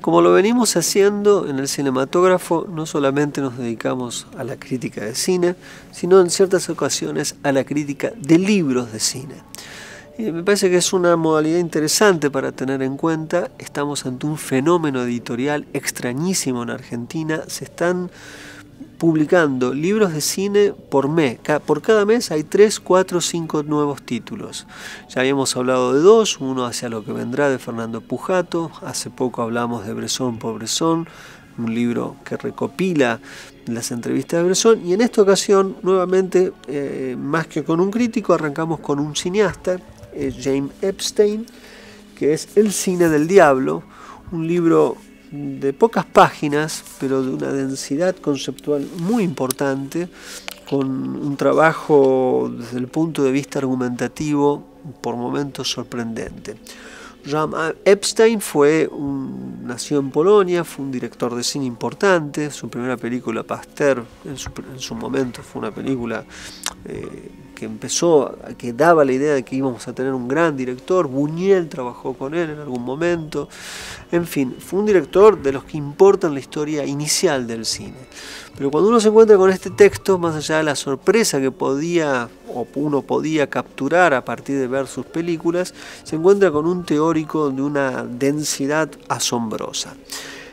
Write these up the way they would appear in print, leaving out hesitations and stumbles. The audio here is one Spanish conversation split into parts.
Como lo venimos haciendo en el cinematógrafo, no solamente nos dedicamos a la crítica de cine, sino en ciertas ocasiones a la crítica de libros de cine. Y me parece que es una modalidad interesante para tener en cuenta. Estamos ante un fenómeno editorial extrañísimo en Argentina. Se están publicando libros de cine por mes. Por cada mes hay 3, 4, 5 nuevos títulos. Ya habíamos hablado de 2, uno Hacia lo que vendrá de Fernando Pujato. Hace poco hablamos de Bresson por Bresson, un libro que recopila las entrevistas de Bresson. Y en esta ocasión, nuevamente, más que con un crítico, arrancamos con un cineasta, James Epstein, que es El cine del diablo, un libro de pocas páginas, pero de una densidad conceptual muy importante, con un trabajo desde el punto de vista argumentativo por momentos sorprendente. James Epstein nació en Polonia, fue un director de cine importante. Su primera película, Pasteur, en su momento fue una película que daba la idea de que íbamos a tener un gran director. Buñuel trabajó con él en algún momento. En fin, fue un director de los que importan la historia inicial del cine. Pero cuando uno se encuentra con este texto, más allá de la sorpresa que uno podía capturar a partir de ver sus películas, se encuentra con un teórico de una densidad asombrosa.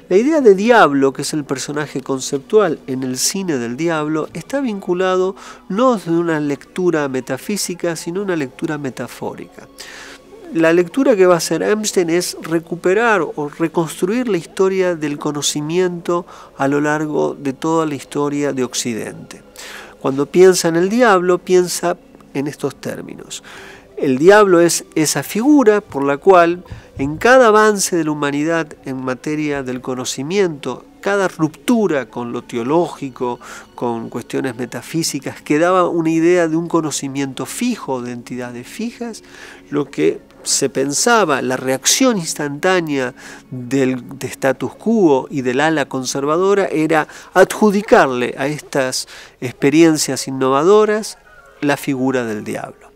La idea de diablo, que es el personaje conceptual en el cine del diablo, está vinculado no de una lectura metafísica, sino una lectura metafórica. La lectura que va a hacer Epstein es recuperar o reconstruir la historia del conocimiento a lo largo de toda la historia de Occidente. Cuando piensa en el diablo, piensa en estos términos. El diablo es esa figura por la cual en cada avance de la humanidad en materia del conocimiento, cada ruptura con lo teológico, con cuestiones metafísicas, que daba una idea de un conocimiento fijo, de entidades fijas, lo que se pensaba, la reacción instantánea de status quo y del ala conservadora era adjudicarle a estas experiencias innovadoras la figura del diablo.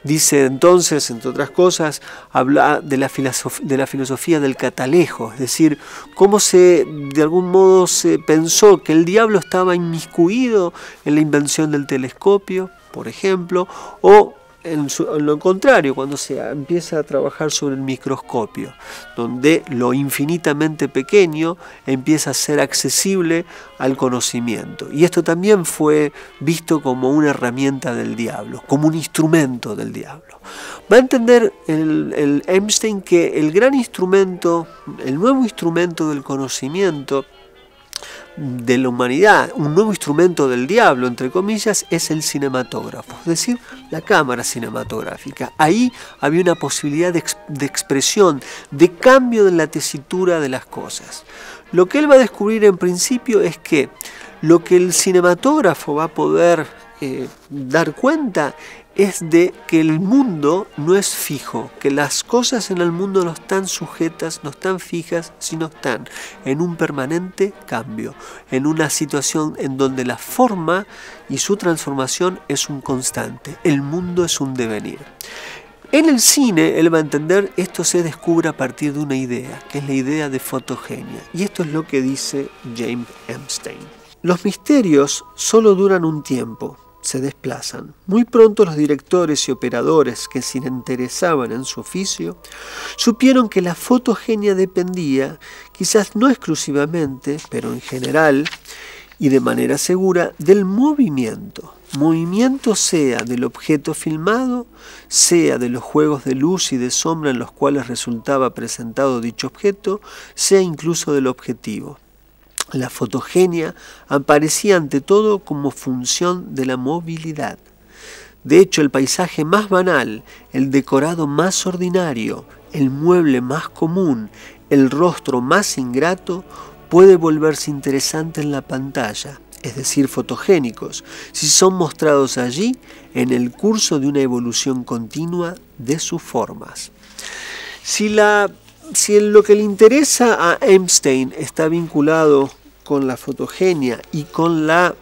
Dice entonces, entre otras cosas, habla de la filosofía del catalejo, es decir, cómo de algún modo se pensó que el diablo estaba inmiscuido en la invención del telescopio, por ejemplo, o en lo contrario, cuando se empieza a trabajar sobre el microscopio, donde lo infinitamente pequeño empieza a ser accesible al conocimiento. Y esto también fue visto como una herramienta del diablo, como un instrumento del diablo. Va a entender el Epstein que el gran instrumento, el nuevo instrumento del conocimiento de la humanidad, un nuevo instrumento del diablo, entre comillas, es el cinematógrafo, es decir, la cámara cinematográfica. Ahí había una posibilidad de expresión, de cambio de la tesitura de las cosas. Lo que él va a descubrir en principio es que lo que el cinematógrafo va a poder dar cuenta es de que el mundo no es fijo, que las cosas en el mundo no están sujetas, no están fijas, sino están en un permanente cambio, en una situación en donde la forma y su transformación es un constante, el mundo es un devenir. En el cine, él va a entender, esto se descubre a partir de una idea, que es la idea de fotogenia, y esto es lo que dice James Epstein. Los misterios solo duran un tiempo, se desplazan. Muy pronto los directores y operadores que se interesaban en su oficio supieron que la fotogenia dependía, quizás no exclusivamente, pero en general y de manera segura, del movimiento. Movimiento sea del objeto filmado, sea de los juegos de luz y de sombra en los cuales resultaba presentado dicho objeto, sea incluso del objetivo. La fotogenia aparecía ante todo como función de la movilidad. De hecho, el paisaje más banal, el decorado más ordinario, el mueble más común, el rostro más ingrato, puede volverse interesante en la pantalla, es decir, fotogénicos, si son mostrados allí en el curso de una evolución continua de sus formas. Si lo que le interesa a Epstein está vinculado con la fotogenia y con la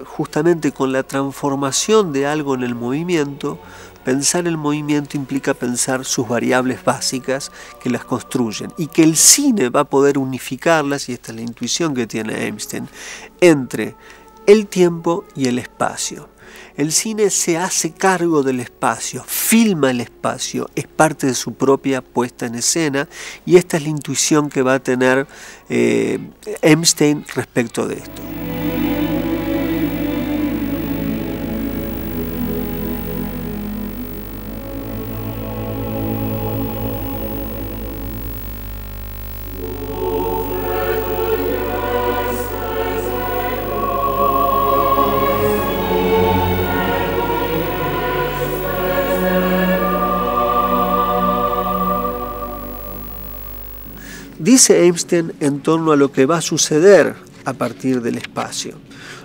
justamente con la transformación de algo en el movimiento. Pensar el movimiento implica pensar sus variables básicas que las construyen, y que el cine va a poder unificarlas, y esta es la intuición que tiene Einstein, entre el tiempo y el espacio. El cine se hace cargo del espacio, filma el espacio, es parte de su propia puesta en escena, y esta es la intuición que va a tener Einstein respecto de esto. Dice Einstein en torno a lo que va a suceder a partir del espacio,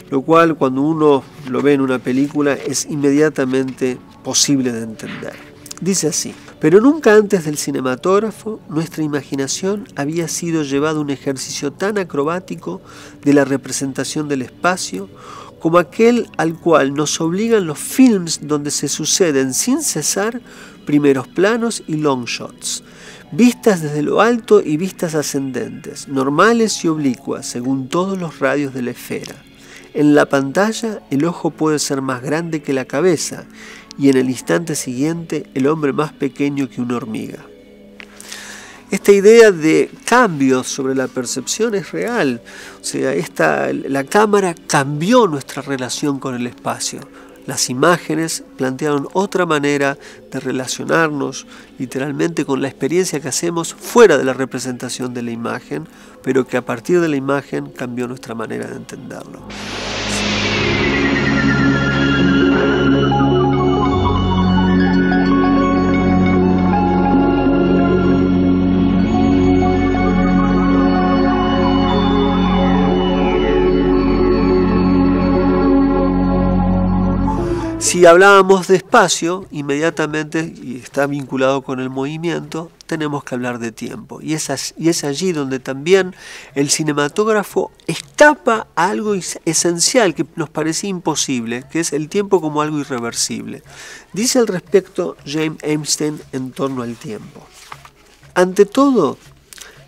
lo cual cuando uno lo ve en una película es inmediatamente posible de entender. Dice así: pero nunca antes del cinematógrafo nuestra imaginación había sido llevada a un ejercicio tan acrobático de la representación del espacio como aquel al cual nos obligan los films, donde se suceden sin cesar primeros planos y long shots, vistas desde lo alto y vistas ascendentes, normales y oblicuas, según todos los radios de la esfera. En la pantalla el ojo puede ser más grande que la cabeza, y en el instante siguiente el hombre más pequeño que una hormiga. Esta idea de cambios sobre la percepción es real. O sea, la cámara cambió nuestra relación con el espacio. Las imágenes plantearon otra manera de relacionarnos literalmente con la experiencia que hacemos fuera de la representación de la imagen, pero que a partir de la imagen cambió nuestra manera de entenderlo. Si hablábamos de espacio, inmediatamente, y está vinculado con el movimiento, tenemos que hablar de tiempo. Y es allí donde también el cinematógrafo escapa a algo esencial que nos parecía imposible, que es el tiempo como algo irreversible. Dice al respecto James Einstein en torno al tiempo: ante todo,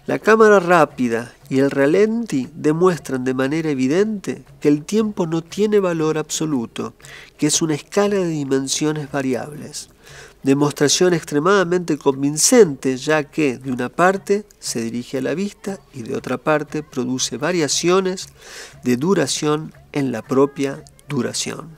la cámara rápida y el ralenti demuestran de manera evidente que el tiempo no tiene valor absoluto, que es una escala de dimensiones variables. Demostración extremadamente convincente, ya que de una parte se dirige a la vista y de otra parte produce variaciones de duración en la propia duración.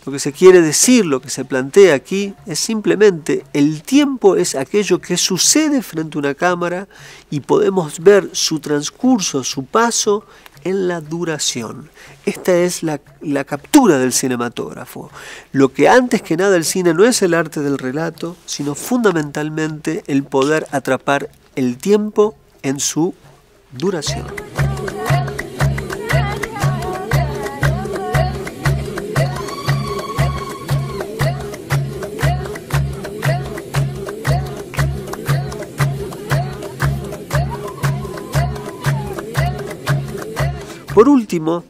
Lo que se quiere decir, lo que se plantea aquí, es simplemente el tiempo es aquello que sucede frente a una cámara y podemos ver su transcurso, su paso en la duración. Esta es la captura del cinematógrafo. Lo que antes que nada el cine no es el arte del relato, sino fundamentalmente el poder atrapar el tiempo en su duración. Por último,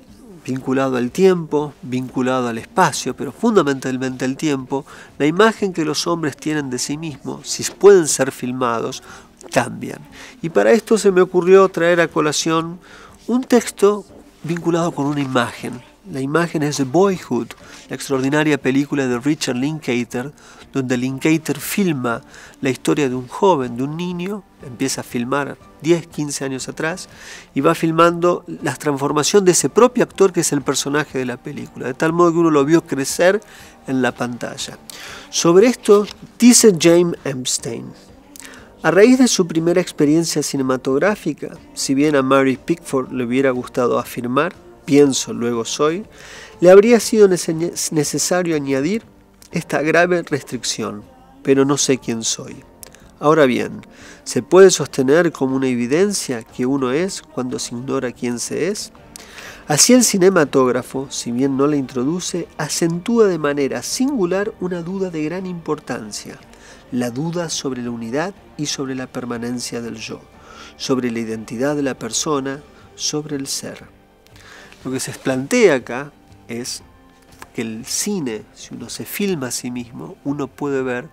vinculado al tiempo, vinculado al espacio, pero fundamentalmente al tiempo, la imagen que los hombres tienen de sí mismos, si pueden ser filmados, cambian. Y para esto se me ocurrió traer a colación un texto vinculado con una imagen. La imagen es Boyhood, la extraordinaria película de Richard Linklater, donde Linklater filma la historia de un joven, de un niño, empieza a filmar 10, 15 años atrás, y va filmando la transformación de ese propio actor que es el personaje de la película, de tal modo que uno lo vio crecer en la pantalla. Sobre esto dice James Einstein: a raíz de su primera experiencia cinematográfica, si bien a Mary Pickford le hubiera gustado afirmar pienso, luego soy, le habría sido necesario añadir esta grave restricción: pero no sé quién soy. Ahora bien, ¿se puede sostener como una evidencia que uno es cuando se ignora quién se es? Así el cinematógrafo, si bien no la introduce, acentúa de manera singular una duda de gran importancia: la duda sobre la unidad y sobre la permanencia del yo, sobre la identidad de la persona, sobre el ser. Lo que se plantea acá es que el cine, si uno se filma a sí mismo, uno puede ver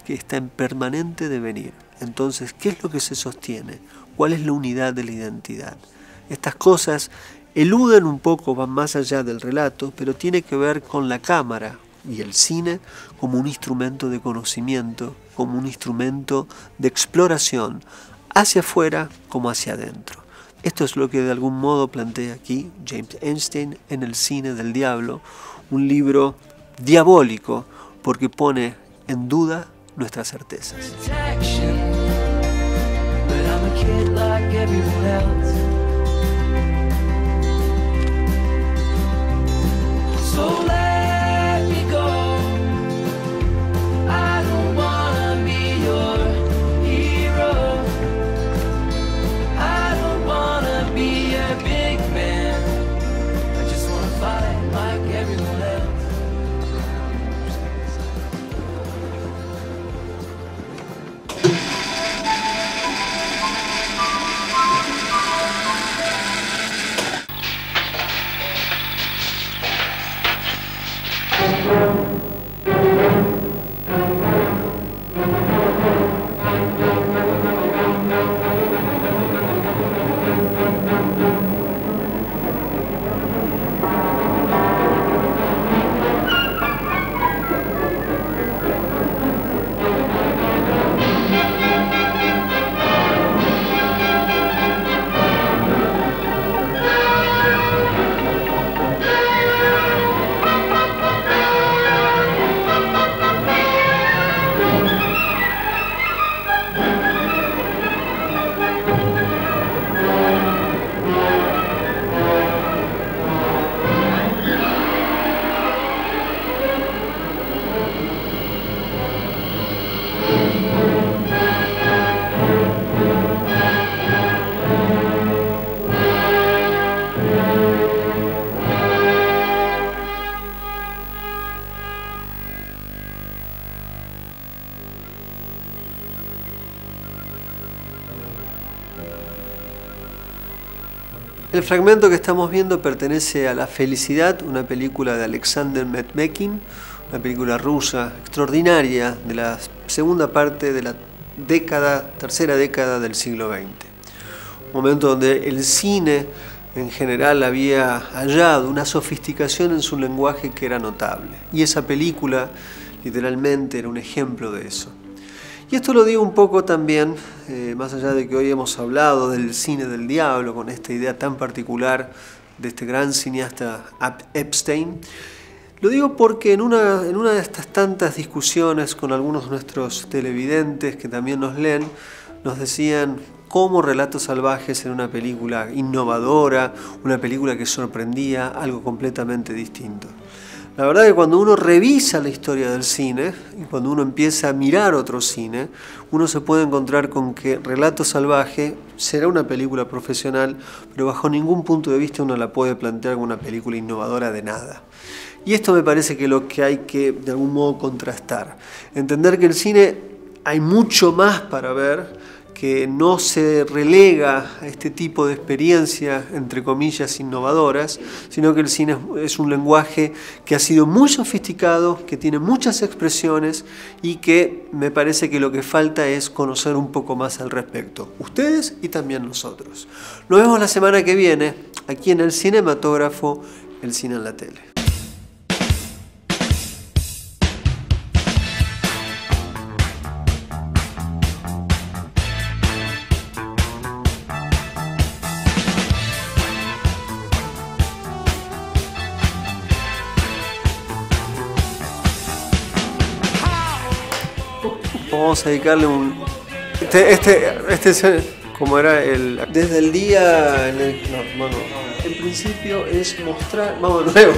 que está en permanente devenir. Entonces, ¿qué es lo que se sostiene? ¿Cuál es la unidad de la identidad? Estas cosas eluden un poco, van más allá del relato, pero tiene que ver con la cámara y el cine como un instrumento de conocimiento, como un instrumento de exploración, hacia afuera como hacia adentro. Esto es lo que de algún modo plantea aquí James Einstein en El cine del diablo, un libro diabólico porque pone en duda nuestras certezas. El fragmento que estamos viendo pertenece a La felicidad, una película de Alexander Medvekin, una película rusa extraordinaria de la segunda parte de la tercera década del siglo XX. Un momento donde el cine en general había hallado una sofisticación en su lenguaje que era notable. Y esa película literalmente era un ejemplo de eso. Y esto lo digo un poco también, más allá de que hoy hemos hablado del cine del diablo, con esta idea tan particular de este gran cineasta Epstein, lo digo porque en una de estas tantas discusiones con algunos de nuestros televidentes que también nos leen, nos decían cómo Relatos Salvajes era una película innovadora, una película que sorprendía, algo completamente distinto. La verdad es que cuando uno revisa la historia del cine y cuando uno empieza a mirar otro cine, uno se puede encontrar con que Relato Salvaje será una película profesional, pero bajo ningún punto de vista uno la puede plantear como una película innovadora de nada. Y esto me parece que es lo que hay que de algún modo contrastar. Entender que el cine hay mucho más para ver, que no se relega a este tipo de experiencias, entre comillas, innovadoras, sino que el cine es un lenguaje que ha sido muy sofisticado, que tiene muchas expresiones y que me parece que lo que falta es conocer un poco más al respecto. Ustedes y también nosotros. Nos vemos la semana que viene, aquí en El Cinematógrafo, el cine en la tele. Vamos a dedicarle un... como era el... Desde el día... En principio es mostrar... Vamos de nuevo.